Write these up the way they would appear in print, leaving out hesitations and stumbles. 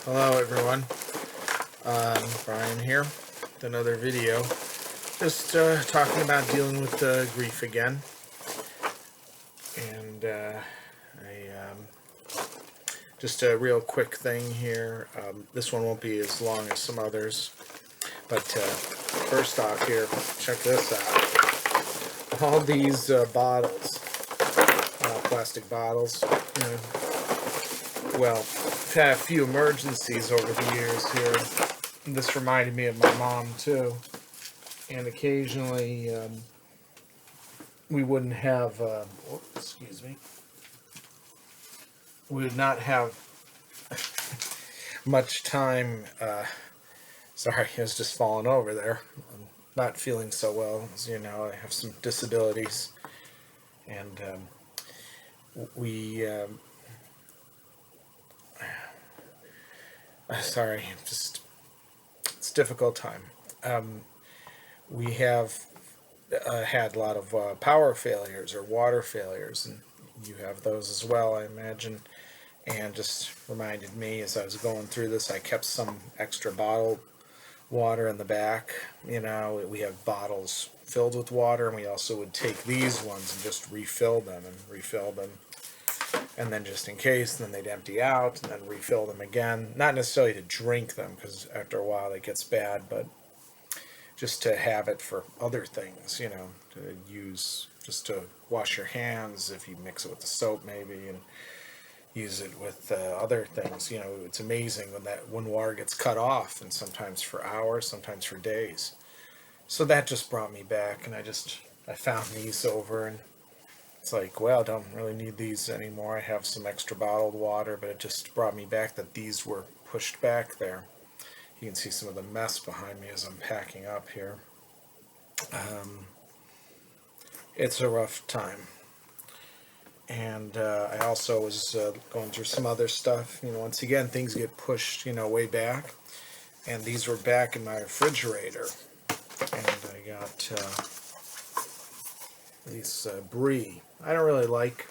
Hello everyone, Brian here with another video. Just talking about dealing with grief again. And just a real quick thing here. This one won't be as long as some others. But first off here, check this out. All these bottles, plastic bottles, well, I've had a few emergencies over the years here. This reminded me of my mom too, and occasionally we wouldn't have excuse me, we would not have much time. Sorry, I was just falling over there. I'm not feeling so well, as you know. I have some disabilities, and we sorry, just it's a difficult time. We have had a lot of power failures or water failures, and you have those as well, I imagine. And just reminded me as I was going through this, I kept some extra bottled water in the back. We have bottles filled with water, and we also would take these ones and just refill them, and then just in case, then they'd empty out and then refill them again. Not necessarily to drink them, because after a while it gets bad, but just to have it for other things, to use just to wash your hands if you mix it with the soap maybe, and use it with other things. It's amazing when water gets cut off, and sometimes for hours, sometimes for days. So that just brought me back, and I found these over, and it's like, well, I don't really need these anymore. I have some extra bottled water, but it just brought me back that these were pushed back there. You can see some of the mess behind me as I'm packing up here. It's a rough time. And I also was going through some other stuff. Once again, things get pushed, way back. And these were back in my refrigerator. And I got these Brie. I don't really like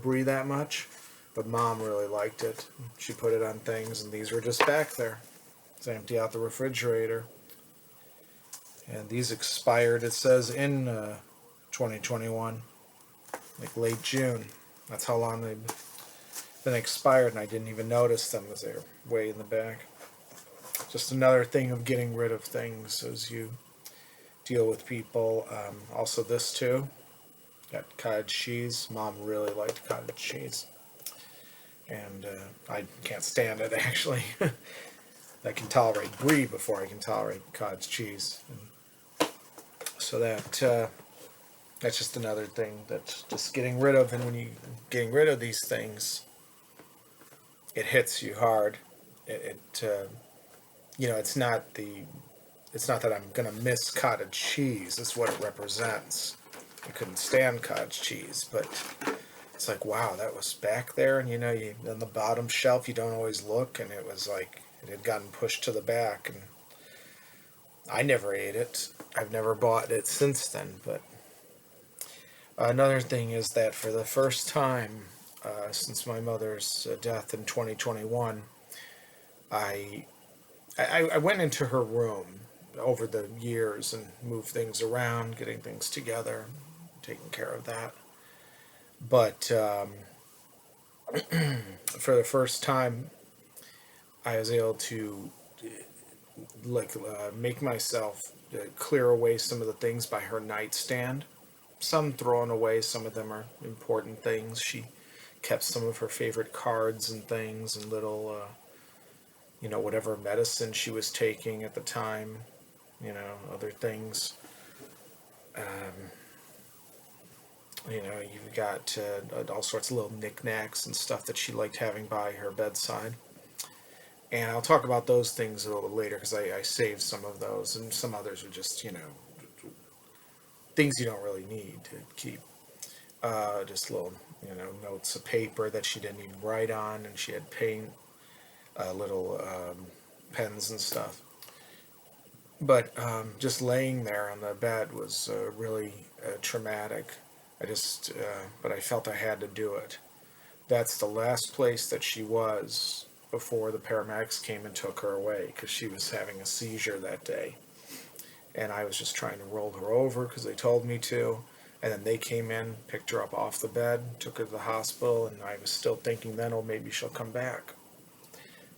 Brie that much, but Mom really liked it. She put it on things, and these were just back there. So I empty out the refrigerator. And these expired, it says, in 2021, like late June. That's how long they've been expired, and I didn't even notice them as they were way in the back. Just another thing of getting rid of things as you deal with people. Also this too. Got cottage cheese. Mom really liked cottage cheese. And I can't stand it, actually. I can tolerate Brie before I can tolerate cottage cheese. And so that's just another thing that's just getting rid of. And when you're getting rid of these things, it hits you hard. It's not that I'm gonna miss cottage cheese. It's what it represents. I couldn't stand cottage cheese, but it's like, wow, that was back there, and on the bottom shelf you don't always look, and it was like it had gotten pushed to the back, and I never ate it. I've never bought it since then. But another thing is that for the first time since my mother's death in 2021, I went into her room over the years and moved things around, getting things together, taking care of that. But for the first time, I was able to make myself clear away some of the things by her nightstand. Some thrown away, some of them are important things. She kept some of her favorite cards and things, and little, whatever medicine she was taking at the time, other things. You've got all sorts of little knickknacks and stuff that she liked having by her bedside. And I'll talk about those things a little later, because I saved some of those, and some others are just, things you don't really need to keep. Just little, notes of paper that she didn't even write on, and she had paint, little pens and stuff. But just laying there on the bed was really traumatic. But I felt I had to do it. That's the last place that she was before the paramedics came and took her away because she was having a seizure that day. And I was just trying to roll her over because they told me to. And then they came in, picked her up off the bed, took her to the hospital, and I was still thinking then, oh, maybe she'll come back.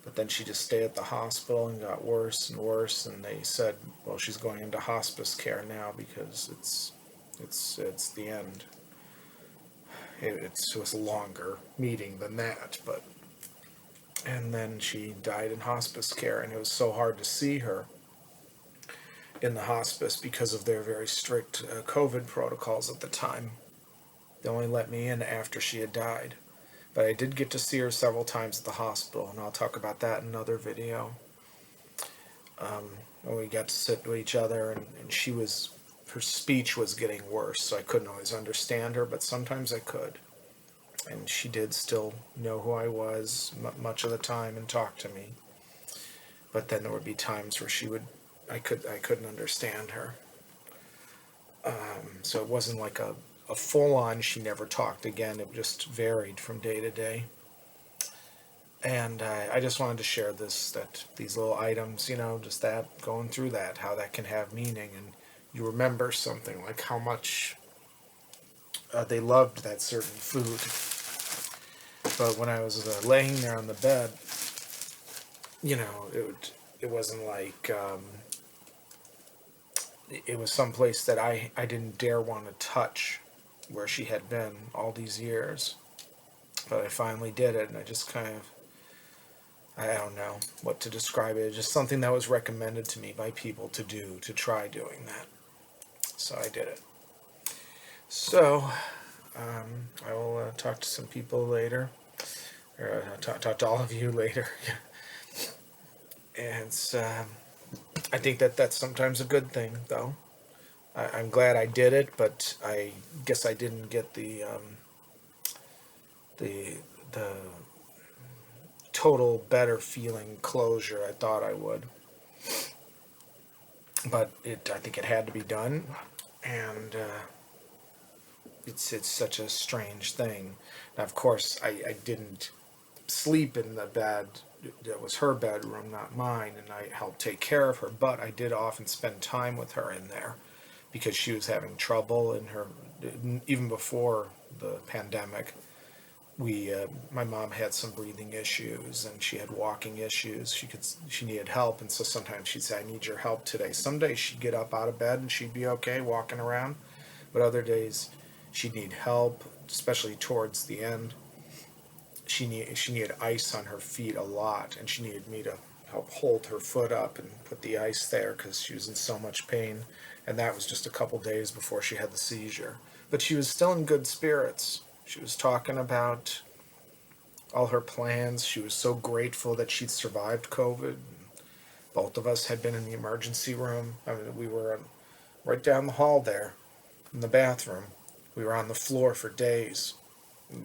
But then she just stayed at the hospital and got worse and worse, and they said, well, she's going into hospice care now because it's the end. It was a longer meeting than that, but... And then she died in hospice care, and it was so hard to see her in the hospice because of their very strict COVID protocols at the time. They only let me in after she had died. But I did get to see her several times at the hospital, and I'll talk about that in another video. And we got to sit with each other, and her speech was getting worse, so I couldn't always understand her, but sometimes I could. And she did still know who I was much of the time and talk to me. But then there would be times where I couldn't understand her. So it wasn't like a full-on she never talked again. It just varied from day to day. And I just wanted to share these little items, just that, going through that, how that can have meaning. And you remember something like how much they loved that certain food. But when I was laying there on the bed, it wasn't like... it was someplace that I didn't dare want to touch where she had been all these years. But I finally did it, and I just kind of... I don't know what to describe it. It's just something that was recommended to me by people to try doing that. So I did it. So, I will talk to some people later. Or talk to all of you later. And it's, I think that's sometimes a good thing, though. I'm glad I did it, but I guess I didn't get the total better feeling closure I thought I would. But I think it had to be done, and it's such a strange thing. Now, of course, I didn't sleep in the bed. That was her bedroom, not mine, and I helped take care of her, but I did often spend time with her in there because she was having trouble in her, even before the pandemic. My mom had some breathing issues, and she had walking issues. She needed help, and so sometimes she'd say, I need your help today. Some days she'd get up out of bed and she'd be okay walking around, but other days she'd need help, especially towards the end. She needed ice on her feet a lot, and she needed me to help hold her foot up and put the ice there because she was in so much pain, and that was just a couple days before she had the seizure. But she was still in good spirits. She was talking about all her plans. She was so grateful that she'd survived COVID. Both of us had been in the emergency room. I mean, we were right down the hall there in the bathroom. We were on the floor for days.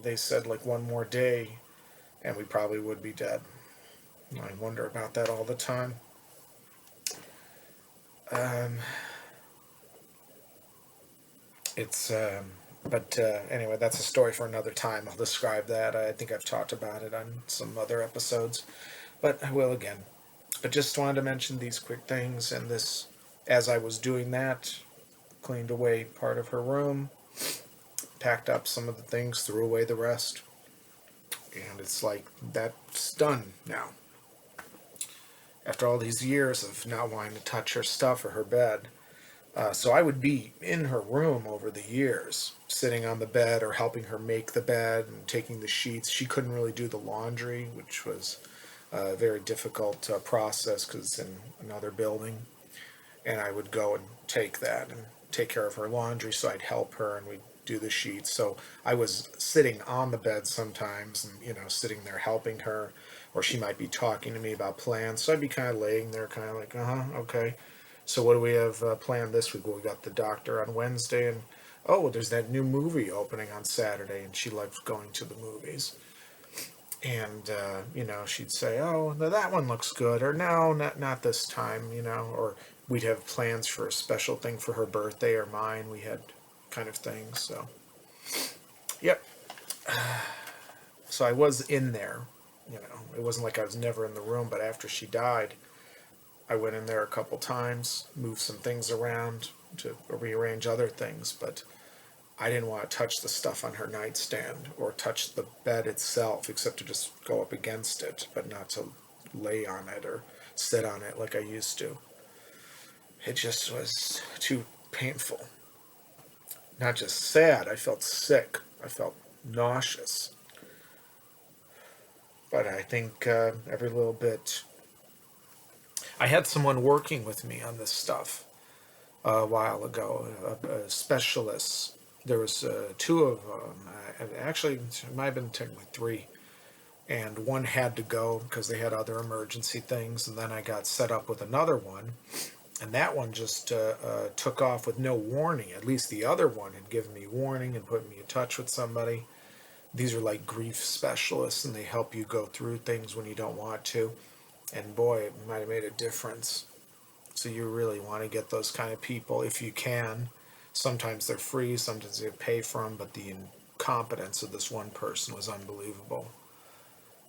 They said like one more day and we probably would be dead. I wonder about that all the time. Anyway, that's a story for another time. I'll describe that. I think I've talked about it on some other episodes, but I will again. But just wanted to mention these quick things, and this, as I was doing that, cleaned away part of her room, packed up some of the things, threw away the rest, and it's like, that's done now. After all these years of not wanting to touch her stuff or her bed. So I would be in her room over the years, sitting on the bed or helping her make the bed and taking the sheets. She couldn't really do the laundry, which was a very difficult process because it's in another building. And I would go and take that and take care of her laundry, so I'd help her and we'd do the sheets. So I was sitting on the bed sometimes and, sitting there helping her, or she might be talking to me about plans. So I'd be kind of laying there kind of like, okay. So what do we have planned this week? Well, we got the doctor on Wednesday, and there's that new movie opening on Saturday, and she loves going to the movies. And, she'd say, that one looks good, or no, not this time, or we'd have plans for a special thing for her birthday or mine. We had kind of things, so. Yep. So I was in there, it wasn't like I was never in the room, but after she died, I went in there a couple times, moved some things around to rearrange other things, but I didn't want to touch the stuff on her nightstand or touch the bed itself, except to just go up against it, but not to lay on it or sit on it like I used to. It just was too painful. Not just sad, I felt sick. I felt nauseous. But I think every little bit. I had someone working with me on this stuff a while ago, a specialist. There was two of them. Actually, it might have been technically three. And one had to go because they had other emergency things. And then I got set up with another one. And that one just took off with no warning. At least the other one had given me warning and put me in touch with somebody. These are like grief specialists, and they help you go through things when you don't want to. And boy, it might have made a difference. So you really want to get those kind of people if you can. Sometimes they're free, sometimes you pay for them, but the incompetence of this one person was unbelievable.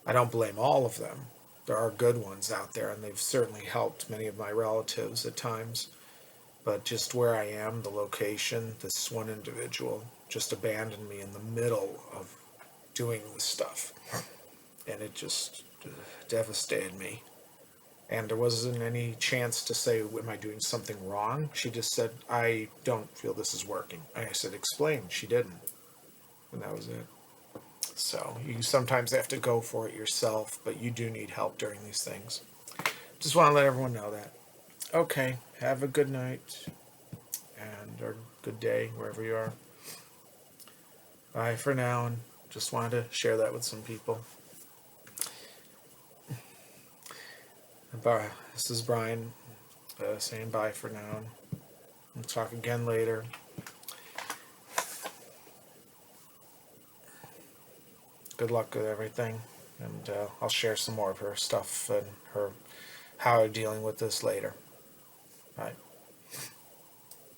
I don't blame all of them. There are good ones out there, and they've certainly helped many of my relatives at times. But just where I am, the location, this one individual just abandoned me in the middle of doing this stuff. And it just devastated me. And there wasn't any chance to say, am I doing something wrong? She just said, I don't feel this is working. And I said, explain. She didn't. And that was it. So you sometimes have to go for it yourself, but you do need help during these things. Just want to let everyone know that. Okay, have a good night or good day wherever you are. Bye for now, and just wanted to share that with some people. Bye. This is Brian saying bye for now. We'll talk again later. Good luck with everything, and I'll share some more of her stuff and how I'm dealing with this later. Bye.